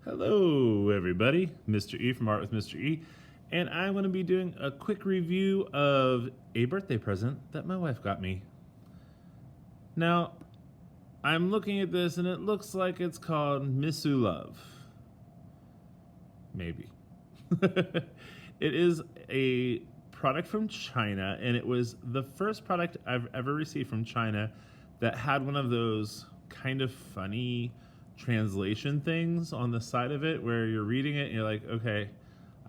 Hello everybody, Mr. E from Art with Mr. E, and I'm going to be doing a quick review of a birthday present that my wife got me. Now, I'm looking at this and it looks like it's called MISULOVE. Maybe. It is a product from China, and it was the first product I've ever received from China that had one of those kind of funny translation things on the side of it where you're reading it and you're like, okay,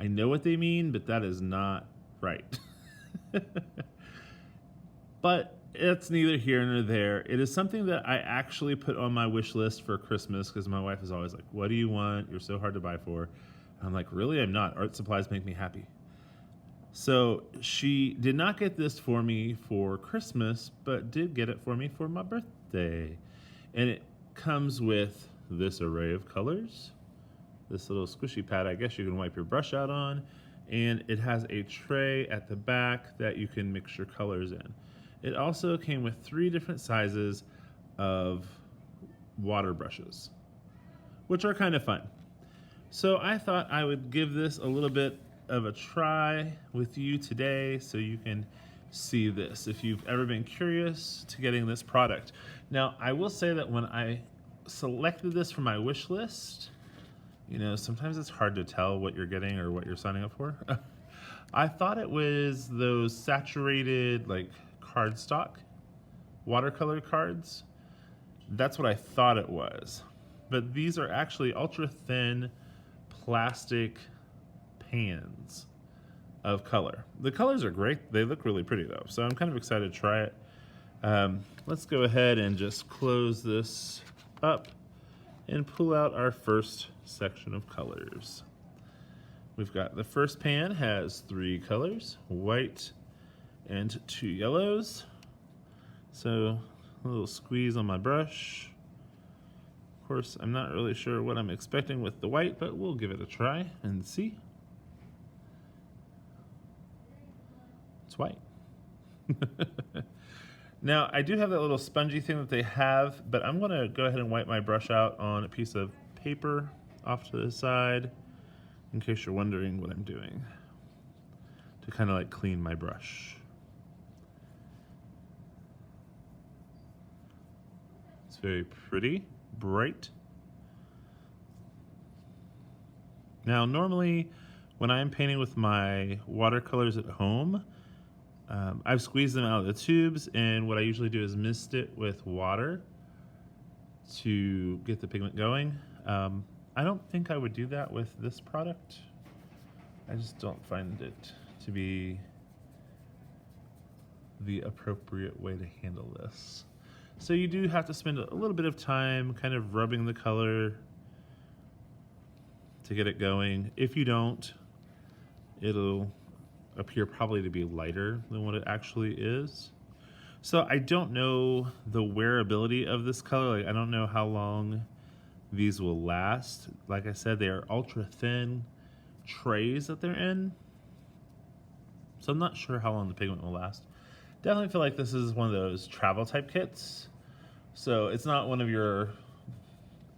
I know what they mean, but that is not right. But it's neither here nor there. It is something that I actually put on my wish list for Christmas because my wife is always like, what do you want? You're so hard to buy for. And I'm like, really? I'm not. Art supplies make me happy. So she did not get this for me for Christmas, but did get it for me for my birthday. And it comes with this array of colors, this little squishy pad I guess you can wipe your brush out on, and it has a tray at the back that you can mix your colors in. It also came with 3 different sizes of water brushes, which are kind of fun. So I thought I would give this a little bit of a try with you today so you can see this if you've ever been curious to getting this product. Now, I will say that when I selected this from my wish list, you know, sometimes it's hard to tell what you're getting or what you're signing up for. I thought it was those saturated like cardstock watercolor cards. That's what I thought it was. But these are actually ultra thin plastic pans of color. The colors are great. They look really pretty though, so I'm kind of excited to try it. Let's go ahead and just close this up and pull out our first section of colors. We've got the first pan has 3 colors, white and 2 yellows. So a little squeeze on my brush. Of course, I'm not really sure what I'm expecting with the white, but we'll give it a try and see. It's white. Now, I do have that little spongy thing that they have, but I'm gonna go ahead and wipe my brush out on a piece of paper off to the side, in case you're wondering what I'm doing, to kind of like clean my brush. It's very pretty, bright. Now, normally when I'm painting with my watercolors at home, I've squeezed them out of the tubes, and what I usually do is mist it with water to get the pigment going. I don't think I would do that with this product. I just don't find it to be the appropriate way to handle this. So you do have to spend a little bit of time kind of rubbing the color to get it going. If you don't, it'll appear probably to be lighter than what it actually is. So I don't know the wearability of this color. Like, I don't know how long these will last. Like I said, they are ultra thin trays that they're in, so I'm not sure how long the pigment will last. Definitely feel like this is one of those travel type kits. So it's not one of your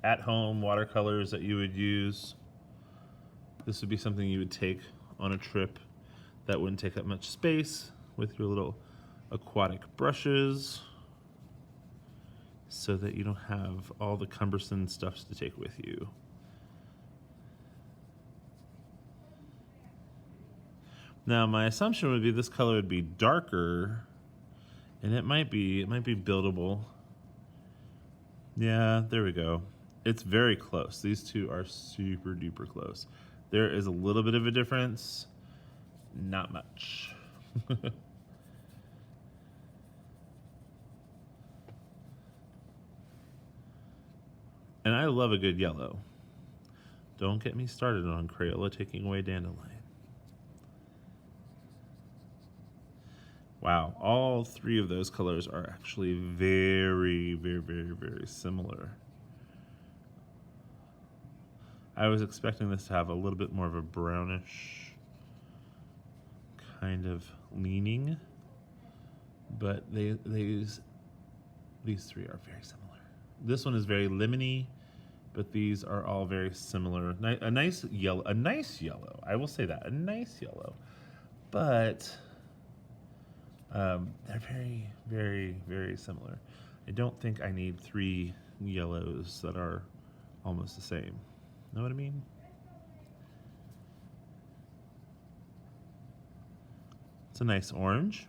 at-home watercolors that you would use. This would be something you would take on a trip that wouldn't take up much space with your little aquatic brushes, so that you don't have all the cumbersome stuff to take with you. Now, my assumption would be this color would be darker, and it might be buildable. Yeah, there we go. It's very close. These two are super duper close. There is a little bit of a difference, not much. And I love a good yellow. Don't get me started on Crayola taking away dandelion. Wow, all 3 of those colors are actually very, very, very, very similar. I was expecting this to have a little bit more of a brownish kind of leaning, but these 3 are very similar. This one is very lemony but these are all very similar. A nice yellow, I will say that, a nice yellow. But they're very, very, very similar. I don't think I need 3 yellows that are almost the same. Know what I mean? It's a nice orange.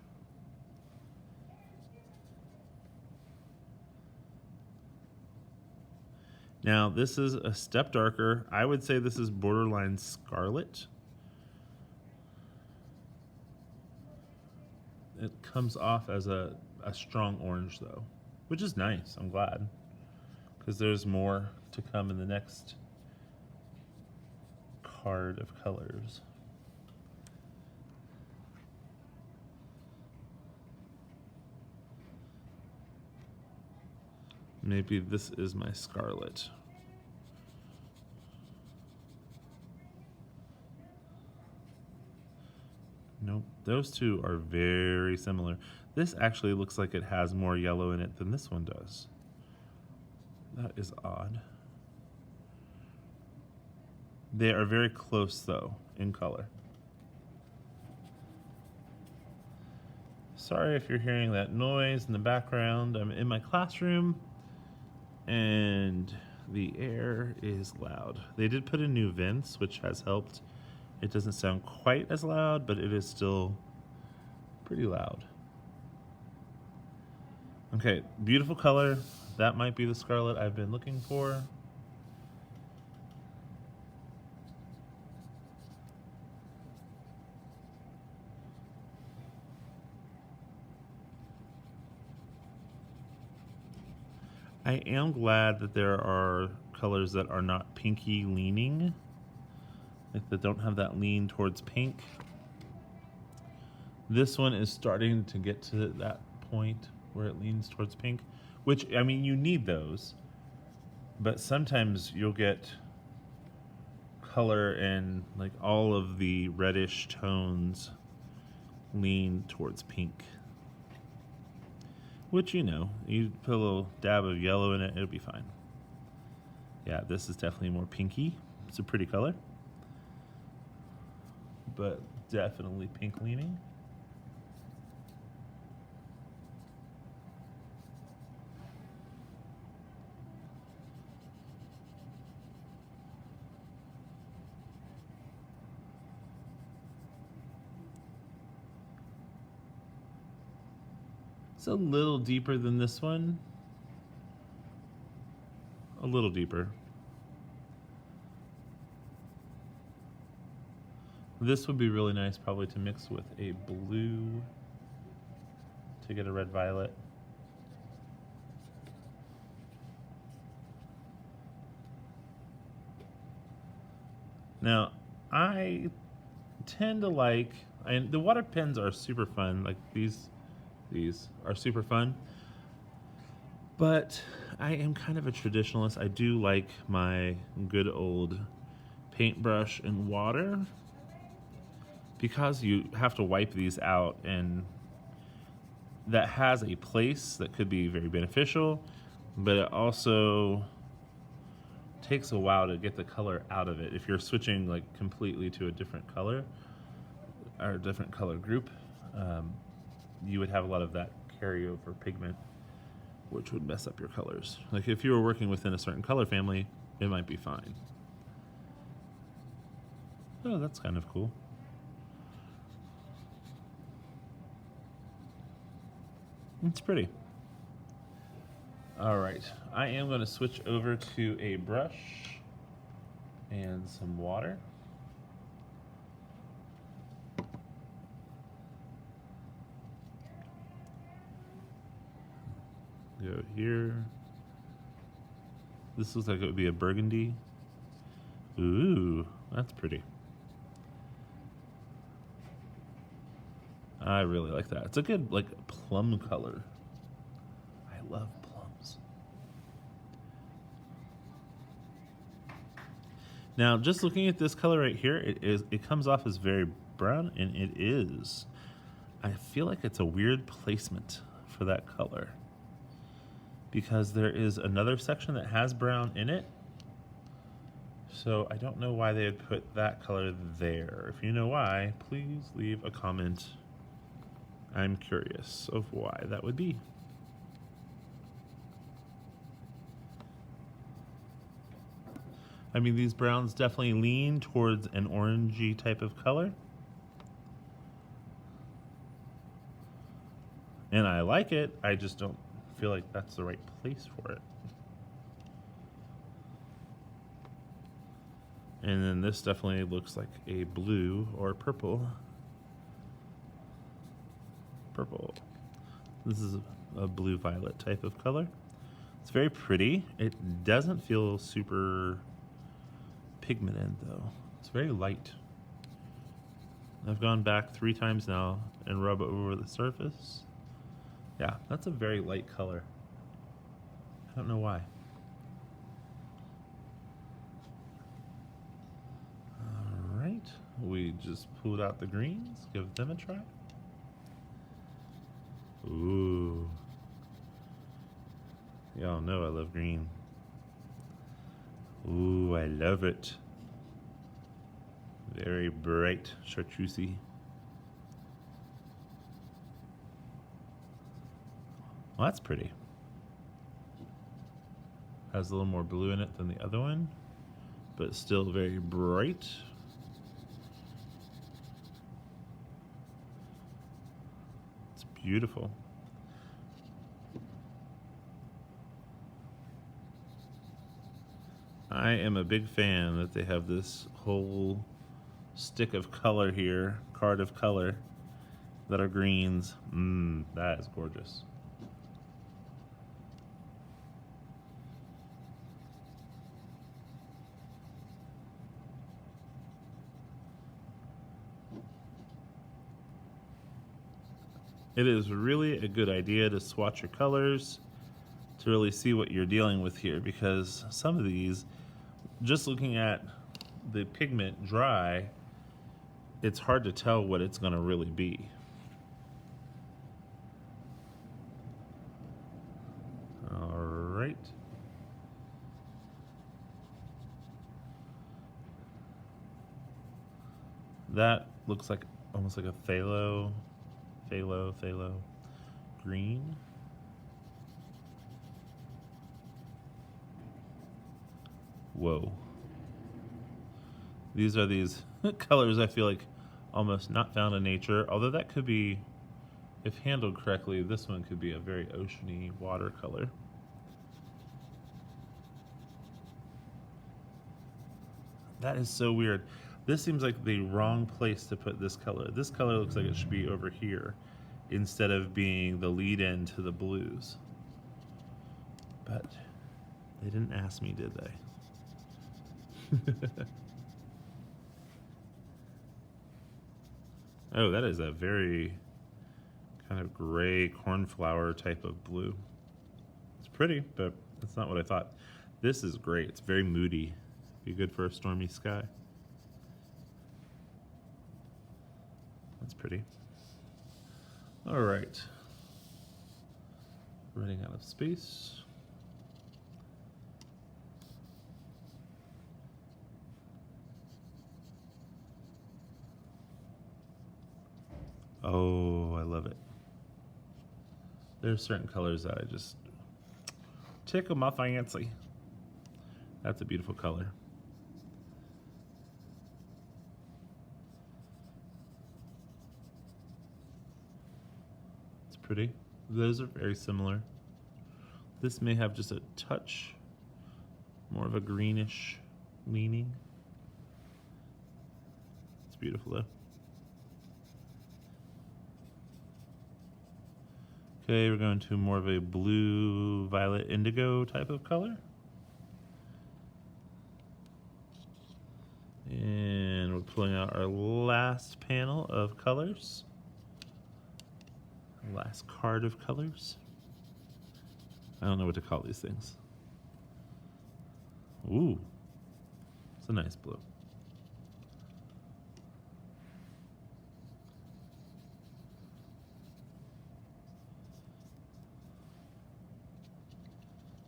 Now, this is a step darker. I would say this is borderline scarlet. It comes off as a strong orange, though, which is nice. I'm glad, because there's more to come in the next card of colors. Maybe this is my scarlet. Nope, those two are very similar. This actually looks like it has more yellow in it than this one does. That is odd. They are very close, though, in color. Sorry if you're hearing that noise in the background. I'm in my classroom, and the air is loud. They did put in new vents, which has helped. It doesn't sound quite as loud, but it is still pretty loud. Okay, beautiful color. That might be the scarlet I've been looking for. I am glad that there are colors that are not pinky leaning, like that don't have that lean towards pink. This one is starting to get to that point where it leans towards pink, which, I mean, you need those, but sometimes you'll get color and like all of the reddish tones lean towards pink. Which, you know, you put a little dab of yellow in it, it'll be fine. Yeah, this is definitely more pinky. It's a pretty color, but definitely pink leaning. It's a little deeper than this one. A little deeper. This would be really nice probably to mix with a blue to get a red violet. Now, I tend to like, and the water pens are super fun, like these are super fun, but I am kind of a traditionalist. I do like my good old paintbrush and water, because you have to wipe these out, and that has a place that could be very beneficial, but it also takes a while to get the color out of it. If you're switching like completely to a different color or a different color group, you would have a lot of that carryover pigment, which would mess up your colors. Like if you were working within a certain color family, it might be fine. Oh, that's kind of cool. It's pretty. All right, I am going to switch over to a brush and some water. Go here. This looks like it would be a burgundy. Ooh, that's pretty. I really like that. It's a good, like, plum color. I love plums. Now, just looking at this color right here, it comes off as very brown, and it is. I feel like it's a weird placement for that color, because there is another section that has brown in it, So I don't know why they had put that color there. If you know why, please leave a comment. I'm curious of why that would be. I mean, these browns definitely lean towards an orangey type of color. And I like it, I just don't feel like that's the right place for it. And then this definitely looks like a blue or purple. Purple. This is a blue violet type of color. It's very pretty. It doesn't feel super pigmented though. It's very light. I've gone back 3 times now and rub it over the surface. Yeah, that's a very light color. I don't know why. All right, we just pulled out the greens, give them a try. Ooh. Y'all know I love green. Ooh, I love it. Very bright, chartreusey. Well, that's pretty. Has a little more blue in it than the other one, but still very bright. It's beautiful. I am a big fan that they have this whole stick of color here, card of color, that are greens. That is gorgeous. It is really a good idea to swatch your colors to really see what you're dealing with here, because some of these, just looking at the pigment dry, it's hard to tell what it's going to really be. All right. That looks like almost like a phthalo green. Whoa. These are these colors I feel like almost not found in nature, although that could be, if handled correctly, this one could be a very oceany watercolor. That is so weird. This seems like the wrong place to put this color. This color looks like it should be over here instead of being the lead-in to the blues. But they didn't ask me, did they? Oh, that is a very kind of gray cornflower type of blue. It's pretty, but that's not what I thought. This is great. It's very moody. Be good for a stormy sky. That's pretty. All right. Running out of space. Oh, I love it. There's certain colors that I just tickle my fancy. That's a beautiful color. It's pretty. Those are very similar. This may have just a touch more of a greenish leaning. It's beautiful though. Okay, we're going to more of a blue, violet, indigo type of color. And we're pulling out our last panel of colors. Last card of colors. I don't know what to call these things. Ooh, it's a nice blue.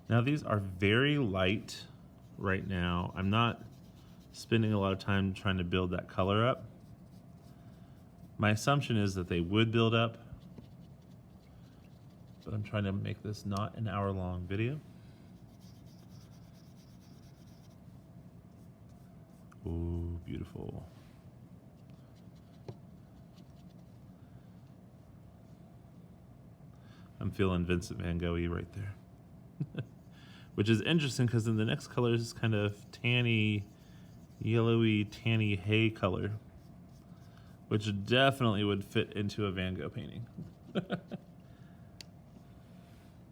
Now these are very light right now. I'm not spending a lot of time trying to build that color up. My assumption is that they would build up, but I'm trying to make this not an hour-long video. Ooh, beautiful. I'm feeling Vincent Van Gogh-y right there. Which is interesting because then the next color is kind of tanny, yellowy, tanny hay color, which definitely would fit into a Van Gogh painting.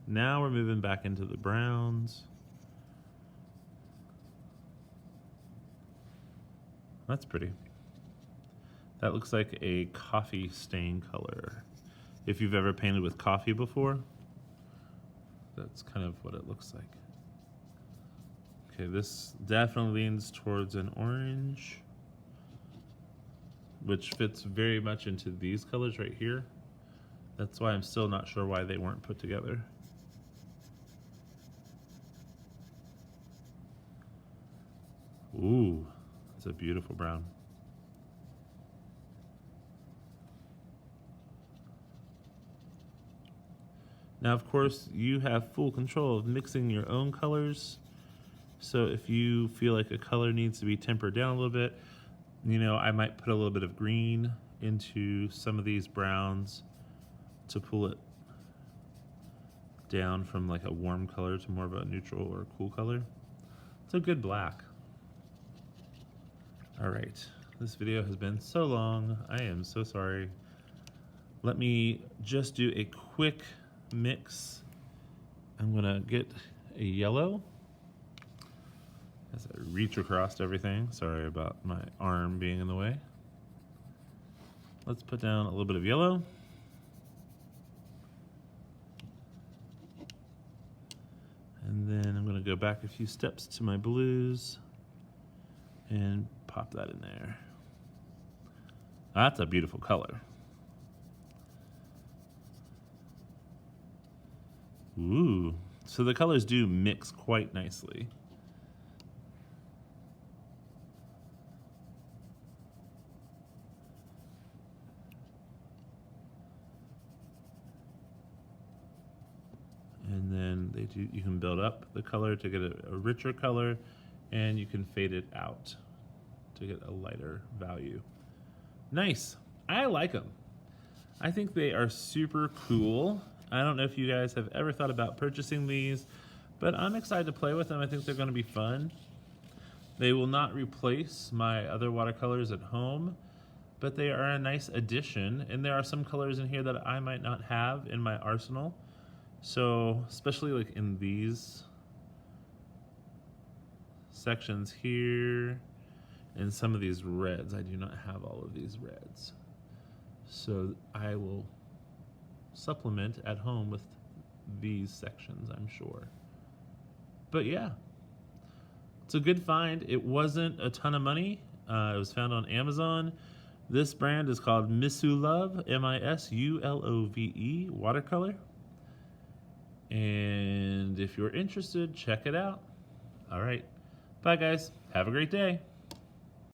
Now we're moving back into the browns. That's pretty. That looks like a coffee stain color. If you've ever painted with coffee before, that's kind of what it looks like. Okay, this definitely leans towards an orange, which fits very much into these colors right here. That's why I'm still not sure why they weren't put together. Ooh, it's a beautiful brown. Now, of course, you have full control of mixing your own colors. So if you feel like a color needs to be tempered down a little bit, you know, I might put a little bit of green into some of these browns to pull it down from like a warm color to more of a neutral or cool color. It's a good black. All right, this video has been so long. I am so sorry. Let me just do a quick mix. I'm gonna get a yellow as I reach across everything. Sorry about my arm being in the way. Let's put down a little bit of yellow. And then I'm gonna go back a few steps to my blues and pop that in there. That's a beautiful color. Ooh, so the colors do mix quite nicely. And then you can build up the color to get a richer color, and you can fade it out to get a lighter value. Nice. I like them. I think they are super cool. I don't know if you guys have ever thought about purchasing these, but I'm excited to play with them. I think they're going to be fun. They will not replace my other watercolors at home, but they are a nice addition, and there are some colors in here that I might not have in my arsenal. So, especially like in these sections here, and some of these reds, I do not have all of these reds. So I will supplement at home with these sections, I'm sure. But yeah, it's a good find. It wasn't a ton of money. It was found on Amazon. This brand is called MISULOVE, MISULOVE watercolor. And if you're interested, check it out. All right. Bye, guys. Have a great day.